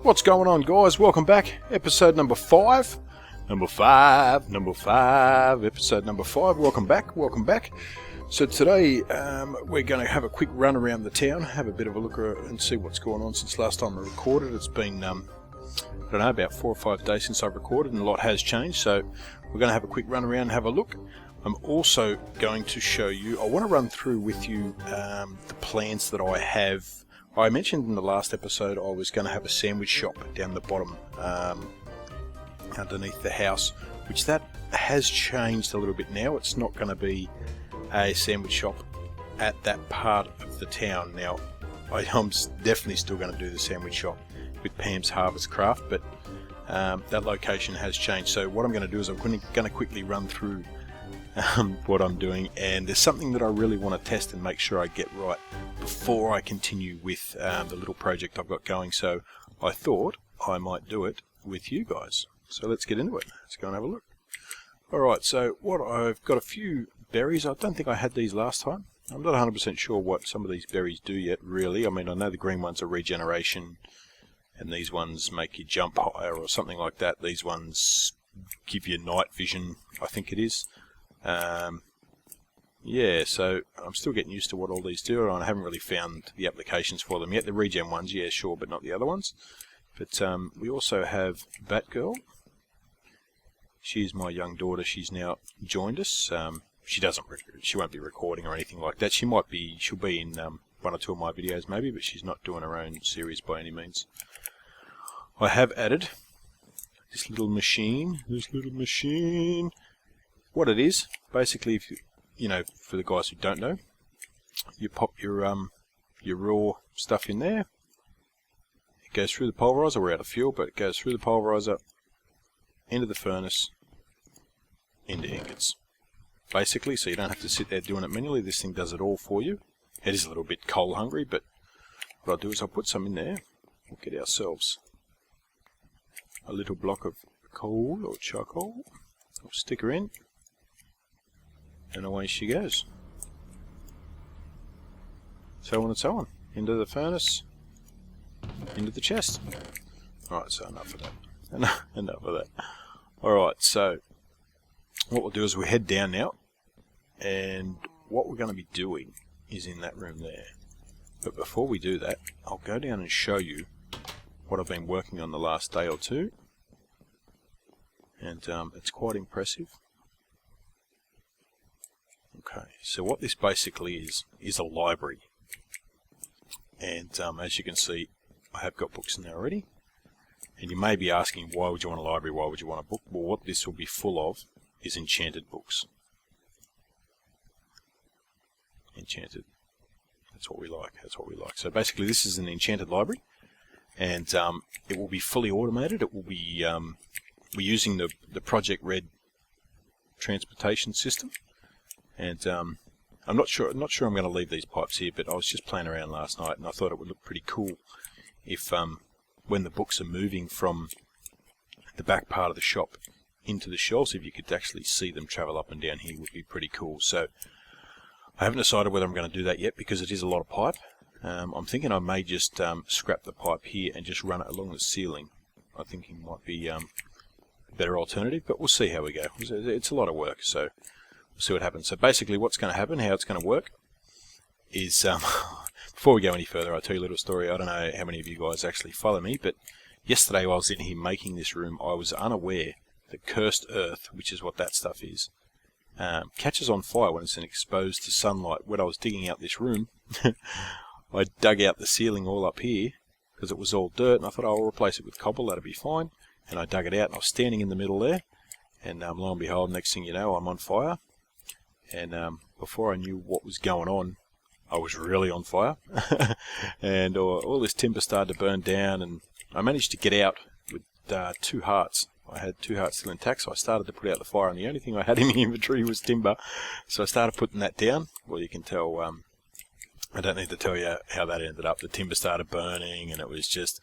What's going on, guys? Welcome back. Episode number 5. Episode number 5. Welcome back. So today we're going to have a quick run around the town, have a bit of a look and see what's going on since last time I recorded. It's been, I don't know, about 4 or 5 days since I've recorded, and a lot has changed. So we're going to have a quick run around and have a look. I'm also going to show you, I want to run through with you the plans that I have. I mentioned in the last episode I was going to have a sandwich shop down the bottom underneath the house, which that has changed a little bit now. It's not going to be a sandwich shop at that part of the town. Now, I'm definitely still going to do the sandwich shop with Pam's Harvest Craft, but that location has changed. So what I'm going to do is I'm going to quickly run through what I'm doing, and there's something that I really want to test and make sure I get right before I continue with the little project I've got going. So I thought I might do it with you guys. So let's get into it. Let's go and have a look. Alright, so what I've got a few berries. I don't think I had these last time. I'm not 100% sure what some of these berries do yet, really. I mean, I know the green ones are regeneration, and these ones make you jump higher or something like that. These ones give you night vision, I think it is. Yeah, so I'm still getting used to what all these do, and I haven't really found the applications for them yet. The regen ones, yeah, sure, but not the other ones. But we also have Batgirl. She's my young daughter. She's now joined us. She won't be recording or anything like that. She'll be in 1 or 2 of my videos maybe, but she's not doing her own series by any means. I have added this little machine. What it is, basically, if you know, for the guys who don't know, you pop your raw stuff in there. It goes through the pulverizer. We're out of fuel, but it goes through the pulverizer, into the furnace, into ingots. Basically, so you don't have to sit there doing it manually. This thing does it all for you. It is a little bit coal hungry, but what I'll do is I'll put some in there. We'll get ourselves a little block of coal or charcoal. I'll stick her in. And away she goes. So on and so on. Into the furnace. Into the chest. Alright, so enough of that. Enough of that. Alright, so what we'll do is we'll head down now. And what we're going to be doing is in that room there. But before we do that, I'll go down and show you what I've been working on the last day or two. And it's quite impressive. Okay, so what this basically is a library, and as you can see, I have got books in there already. And you may be asking, why would you want a library, why would you want a book? Well, what this will be full of is enchanted books. Enchanted, that's what we like, So basically this is an enchanted library, and it will be fully automated. It will be, we're using the Project Red transportation system. And I'm not sure I'm going to leave these pipes here, but I was just playing around last night, and I thought it would look pretty cool if when the books are moving from the back part of the shop into the shelves, if you could actually see them travel up and down here, would be pretty cool. So I haven't decided whether I'm going to do that yet, because it is a lot of pipe. I'm thinking I may just scrap the pipe here and just run it along the ceiling. I think it might be a better alternative, but we'll see how we go. It's a lot of work, so we'll see what happens. So basically what's going to happen, how it's going to work, is, before we go any further, I'll tell you a little story. I don't know how many of you guys actually follow me, but yesterday while I was in here making this room, I was unaware that cursed earth, which is what that stuff is, catches on fire when it's exposed to sunlight. When I was digging out this room, I dug out the ceiling all up here, because it was all dirt, and I thought, I'll replace it with cobble, that'll be fine. And I dug it out, and I was standing in the middle there, and lo and behold, next thing you know, I'm on fire. And before I knew what was going on, I was really on fire. And all this timber started to burn down, and I managed to get out with 2 hearts. I had 2 hearts still intact, so I started to put out the fire, and the only thing I had in my inventory was timber. So I started putting that down. Well, you can tell, I don't need to tell you how that ended up. The timber started burning, and it was just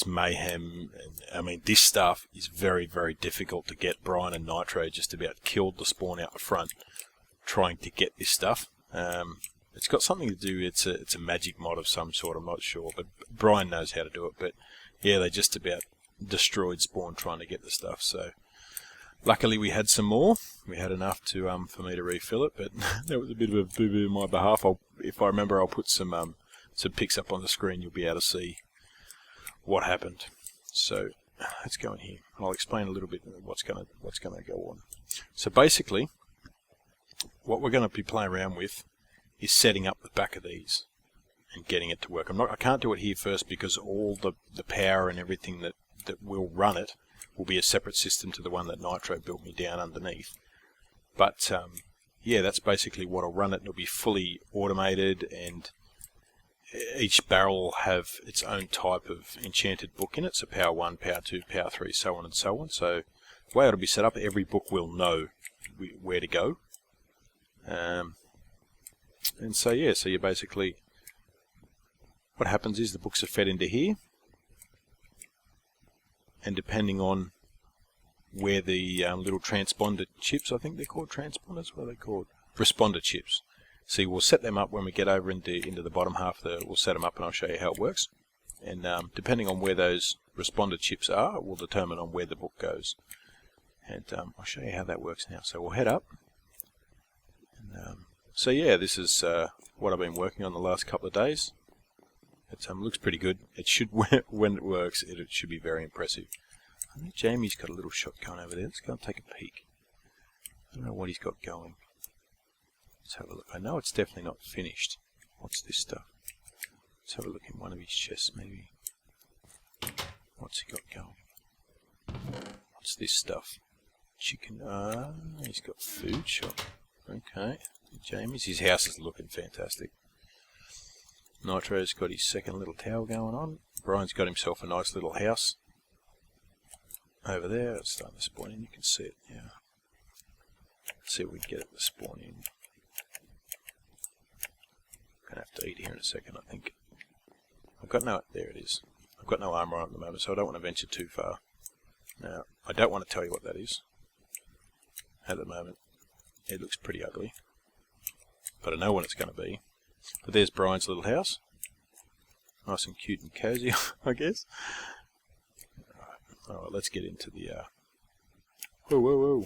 mayhem. And, I mean, this stuff is very, very difficult to get. Brian and Nitro just about killed the spawn out the front trying to get this stuff. It's got something to do, it's a magic mod of some sort, I'm not sure, but Brian knows how to do it. But yeah, they just about destroyed Spawn trying to get the stuff. So luckily we had some more. We had enough to for me to refill it, but that was a bit of a boo-boo on my behalf. If I remember, I'll put some pics up on the screen. You'll be able to see what happened. So let's go in here. I'll explain a little bit what's going to go on. So basically, what we're going to be playing around with is setting up the back of these and getting it to work. I can't do it here first because all the power and everything that will run it will be a separate system to the one that Nitro built me down underneath. But yeah, that's basically what'll run it. It'll be fully automated, and each barrel will have its own type of enchanted book in it. So power 1, power 2, power 3, so on and so on. So the way it'll be set up, every book will know where to go. And so yeah, so you basically, what happens is the books are fed into here, and depending on where the little transponder chips, I think they're called transponders, what are they called? Responder chips. See, we'll set them up when we get over into the bottom half. We'll set them up and I'll show you how it works. And depending on where those responder chips are, will determine on where the book goes. And I'll show you how that works now. So we'll head up. And, so yeah, this is what I've been working on the last couple of days. It looks pretty good. It should, when it works, it should be very impressive. I think Jamie's got a little shot going over there. Let's go and take a peek. I don't know what he's got going. Let's have a look. I know it's definitely not finished. What's this stuff? Let's have a look in one of his chests, maybe. What's he got going? What's this stuff? Chicken. He's got food shop. Okay. Jamie's. His house is looking fantastic. Nitro's got his second little tower going on. Brian's got himself a nice little house over there. It's starting to spawn in. You can see it. Yeah. Let's see if we can get it to spawn in. Gonna have to eat here in a second, I think. I've got no. There it is. I've got no armor on at the moment, so I don't want to venture too far. Now, I don't want to tell you what that is. At the moment, it looks pretty ugly, but I know what it's going to be. But there's Brian's little house. Nice and cute and cozy, I guess. Alright, let's get into the... Whoa.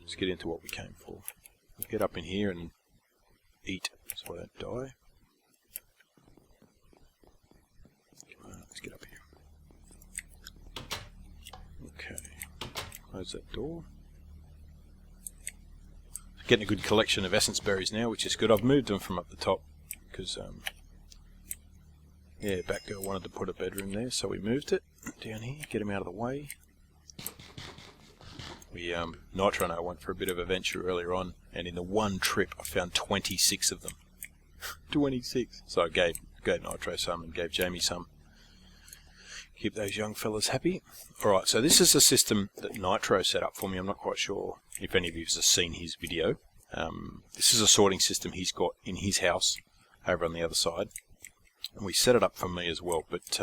Let's get into what we came for. We'll get up in here and eat so I don't die. Come on, let's get up here. Okay. Close that door. Getting a good collection of essence berries now, which is good. I've moved them from up the top because, yeah, Batgirl wanted to put a bedroom there, so we moved it down here, get him out of the way. We, Nitro and I went for a bit of a venture earlier on, and in the one trip I found 26 of them. 26! So I gave Nitro some and gave Jamie some. Keep those young fellas happy. Alright, so this is a system that Nitro set up for me. I'm not quite sure if any of you have seen his video. This is a sorting system he's got in his house over on the other side. And we set it up for me as well. But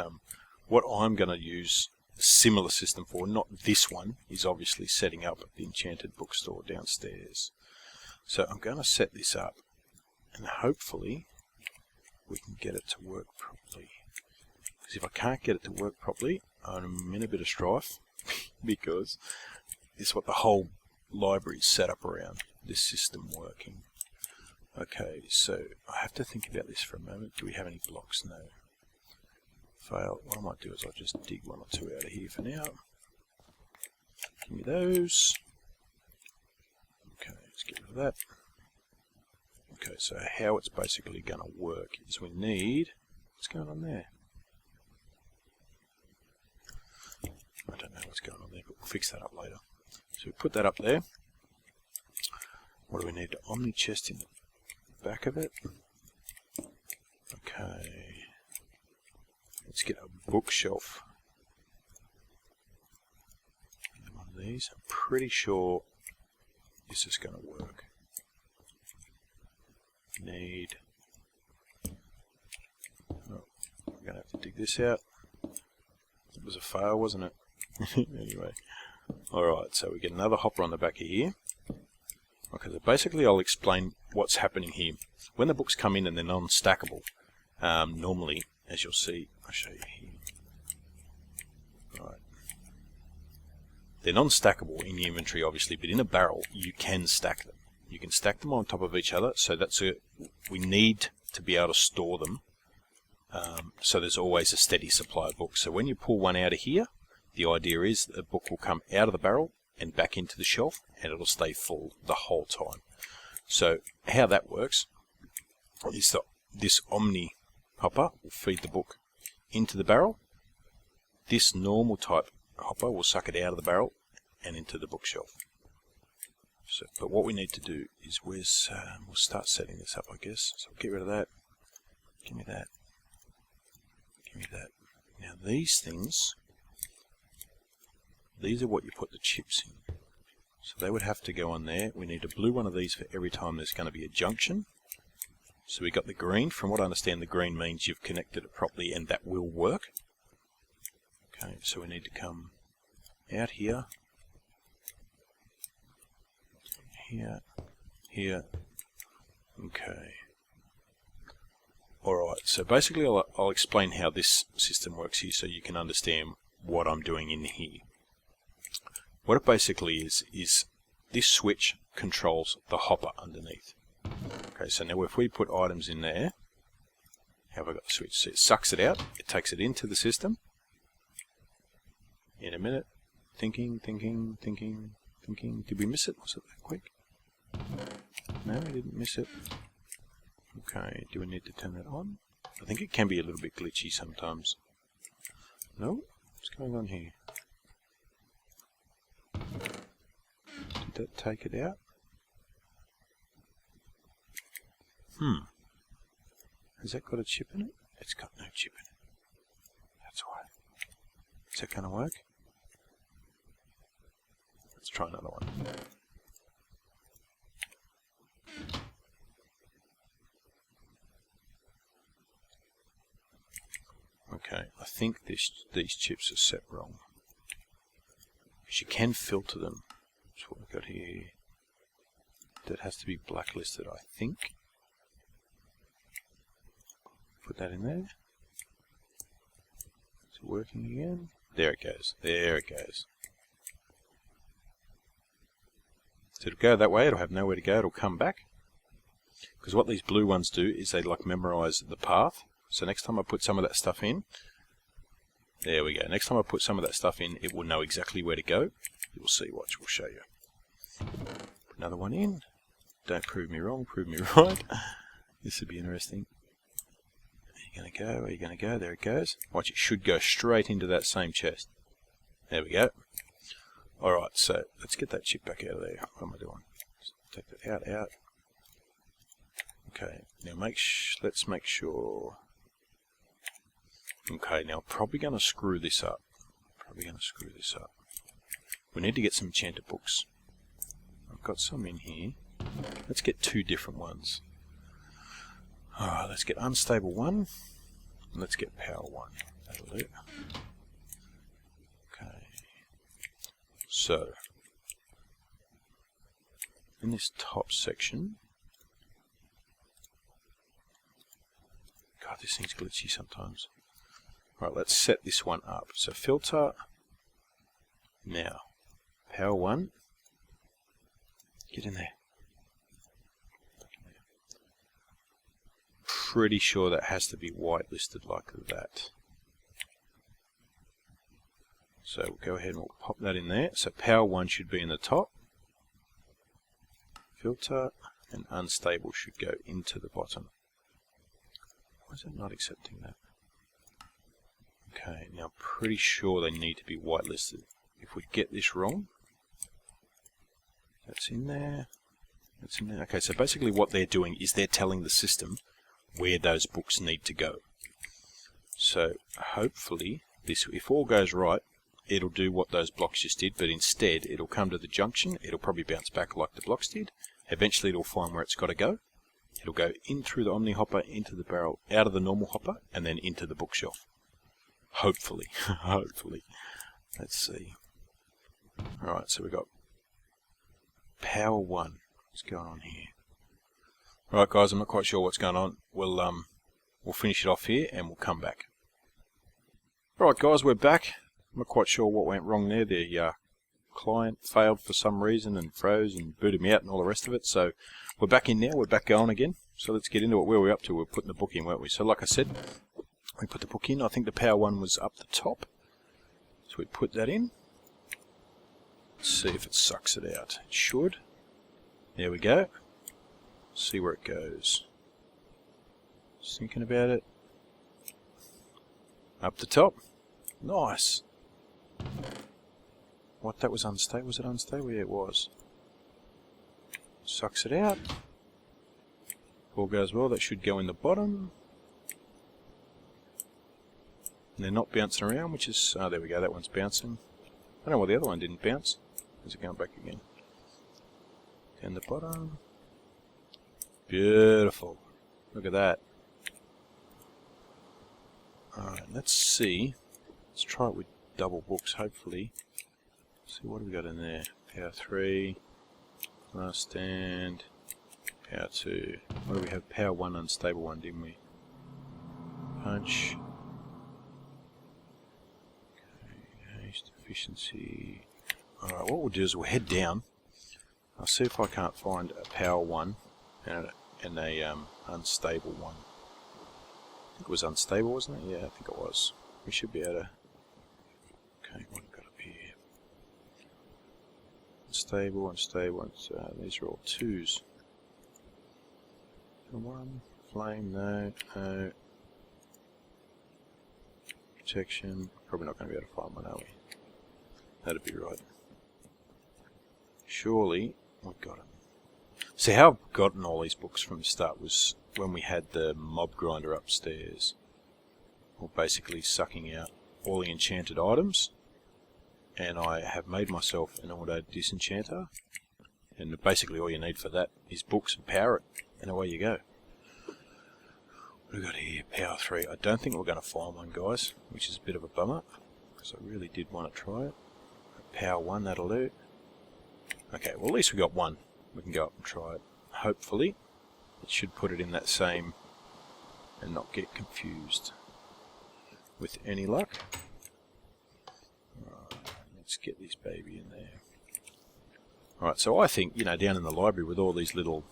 what I'm going to use a similar system for, not this one, is obviously setting up the Enchanted bookstore downstairs. So I'm going to set this up, and hopefully we can get it to work properly. Because if I can't get it to work properly, I'm in a bit of strife, because this is what the whole library is set up around, this system working. Okay, so I have to think about this for a moment. Do we have any blocks? No. Fail. What I might do is I'll just dig one or two out of here for now. Give me those. Okay, let's get rid of that. Okay, so how it's basically going to work is we need... What's going on there? I don't know what's going on there, but we'll fix that up later. So we put that up there. What do we need? The Omni chest in the back of it. Okay. Let's get a bookshelf. One of these. I'm pretty sure this is going to work. Need... Oh, I'm going to have to dig this out. It was a fail, wasn't it? Anyway. Alright, so we get another hopper on the back of here. Okay, so basically I'll explain what's happening here. When the books come in and they're non-stackable, normally, as you'll see, I'll show you here. They're non-stackable in the inventory, obviously, but in a barrel, you can stack them. You can stack them on top of each other, so we need to be able to store them, so there's always a steady supply of books. So when you pull one out of here, the idea is that the book will come out of the barrel and back into the shelf, and it'll stay full the whole time. So how that works is that this Omni hopper will feed the book into the barrel. This normal type hopper will suck it out of the barrel and into the bookshelf. So, but what we need to do is we'll start setting this up, I guess. So get rid of that. Give me that. Give me that. Now these things, these are what you put the chips in. So they would have to go on there. We need a blue one of these for every time there's going to be a junction. So we got the green. From what I understand, the green means you've connected it properly and that will work. Okay, so we need to come out here, here, here. Okay. Alright, so basically I'll explain how this system works here so you can understand what I'm doing in here. What it basically is this switch controls the hopper underneath. Okay, so now if we put items in there, how have I got the switch? So it sucks it out, it takes it into the system. In a minute, thinking. Did we miss it? Was it that quick? No, we didn't miss it. Okay, do we need to turn that on? I think it can be a little bit glitchy sometimes. No? What's going on here? Did that take it out? Has that got a chip in it? It's got no chip in it. That's why. Is that going to work? Let's try another one. Okay, I think these chips are set wrong. Because you can filter them. That's what we've got here. That has to be blacklisted, I think. Put that in there. Is it working again? There it goes. There it goes. So it'll go that way. It'll have nowhere to go. It'll come back. Because what these blue ones do is they like memorize the path. So next time I put some of that stuff in, there we go. Next time I put some of that stuff in, it will know exactly where to go. You'll see. Watch. We'll show you. Put another one in. Don't prove me wrong. Prove me right. This would be interesting. Where are you going to go? Where are you going to go? There it goes. Watch, it should go straight into that same chest. There we go. Alright, so let's get that chip back out of there. What am I doing? Take that out. Okay, now let's make sure. Okay, now I'm probably going to screw this up. We need to get some enchanted books. I've got some in here. Let's get two different ones. Alright, let's get unstable 1, and let's get power 1. That'll do. Okay. So, in this top section, God, this thing's glitchy sometimes. Alright, let's set this one up. So filter, now, power 1, get in there. Pretty sure that has to be whitelisted like that. So we'll go ahead and we'll pop that in there. So power 1 should be in the top. Filter and unstable should go into the bottom. Why is it not accepting that? Okay, now I'm pretty sure they need to be whitelisted. If we get this wrong, that's in there. That's in there. Okay, so basically what they're doing is they're telling the system where those books need to go. So hopefully this, if all goes right, it'll do what those blocks just did, but instead it'll come to the junction, it'll probably bounce back like the blocks did, eventually it'll find where it's got to go, it'll go in through the Omni hopper, into the barrel, out of the normal hopper, and then into the bookshelf. Hopefully. Hopefully. Let's see. Alright, so we've got power 1. What's going on here? Alright guys, I'm not quite sure what's going on. We'll finish it off here and we'll come back. Alright guys, we're back. I'm not quite sure what went wrong there. The client failed for some reason and froze and booted me out and all the rest of it. So we're back in now, we're back going again. So let's get into it. Where we're up to, we're putting the book in, weren't we? So like I said, we put the book in. I think the power one was up the top. So we put that in. Let's see if it sucks it out. It should. There we go. See where it goes. Just thinking about it. Up the top. Nice. What, that was unstable? Was it unstable? Yeah, it was. Sucks it out. All goes well, that should go in the bottom. And they're not bouncing around, which is... Oh, there we go, that one's bouncing. I don't know why the other one didn't bounce. Is it going back again? In the bottom. Beautiful. Look at that. Alright, let's see. Let's try it with double books, hopefully. Let's see, what have we got in there? Power 3. Last stand. Power 2. What do we have? Power 1, unstable 1, didn't we? Punch. Okay, haste, efficiency. Alright, what we'll do is we'll head down. I'll see if I can't find a power 1 and a unstable 1. I think it was unstable, wasn't it? Yeah, I think it was. We should be able to... Okay, what have we got up here? Unstable, unstable, these are all 2s. 1, flame, no. Protection, probably not going to be able to find one, are we? That'd be right. Surely, we've got it. See, how I've gotten all these books from the start was when we had the mob grinder upstairs. Or basically sucking out all the enchanted items. And I have made myself an auto disenchanter. And basically all you need for that is books and power it. And away you go. What have we got here? Power 3. I don't think we're going to find one, guys. Which is a bit of a bummer. Because I really did want to try it. Power 1, that'll do. Okay, well at least we got one. We can go up and try it. Hopefully, it should put it in that same and not get confused with any luck. Alright, let's get this baby in there. Alright, so I think, you know, down in the library with all these little...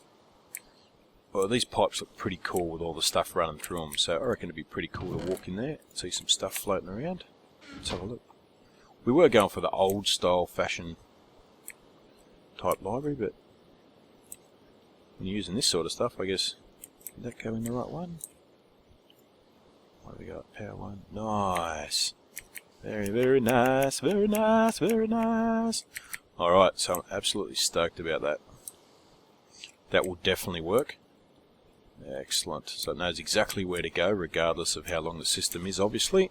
Well, these pipes look pretty cool with all the stuff running through them, so I reckon it'd be pretty cool to walk in there, see some stuff floating around. Let's have a look. We were going for the old style fashion type library, but when you're using this sort of stuff, I guess, did that go in the right one? What have we got? Power 1. Nice. Very, very nice, very nice, very nice. Alright, so I'm absolutely stoked about that. That will definitely work. Excellent. So it knows exactly where to go, regardless of how long the system is, obviously.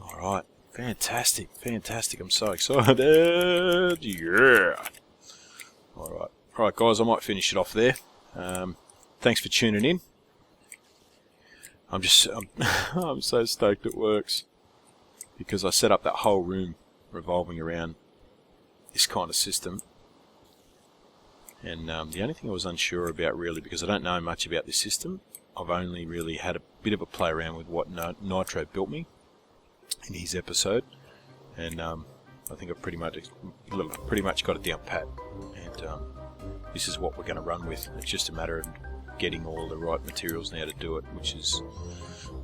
Alright. Fantastic, fantastic. I'm so excited. Yeah. Alright. Alright, guys, I might finish it off there. Thanks for tuning in. I'm so stoked it works. Because I set up that whole room revolving around this kind of system. And the only thing I was unsure about, really, because I don't know much about this system, I've only really had a bit of a play around with what Nitro built me in his episode, and I think I've pretty much got it down pat, and this is what we're going to run with. It's just a matter of getting all the right materials now to do it, which is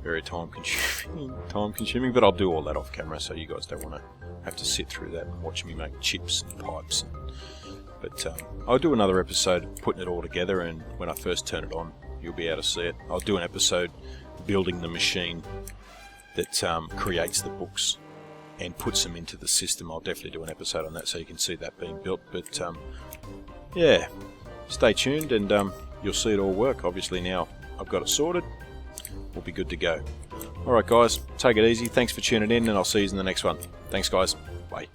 very time consuming, but I'll do all that off camera, so you guys don't want to have to sit through that and watch me make chips and pipes. But I'll do another episode putting it all together, and when I first turn it on, you'll be able to see it. I'll do an episode building the machine that creates the books and puts them into the system. I'll definitely do an episode on that so you can see that being built. But yeah, stay tuned, and you'll see it all work. Obviously now I've got it sorted, we'll be good to go. Alright guys, take it easy. Thanks for tuning in, and I'll see you in the next one. Thanks guys. Bye.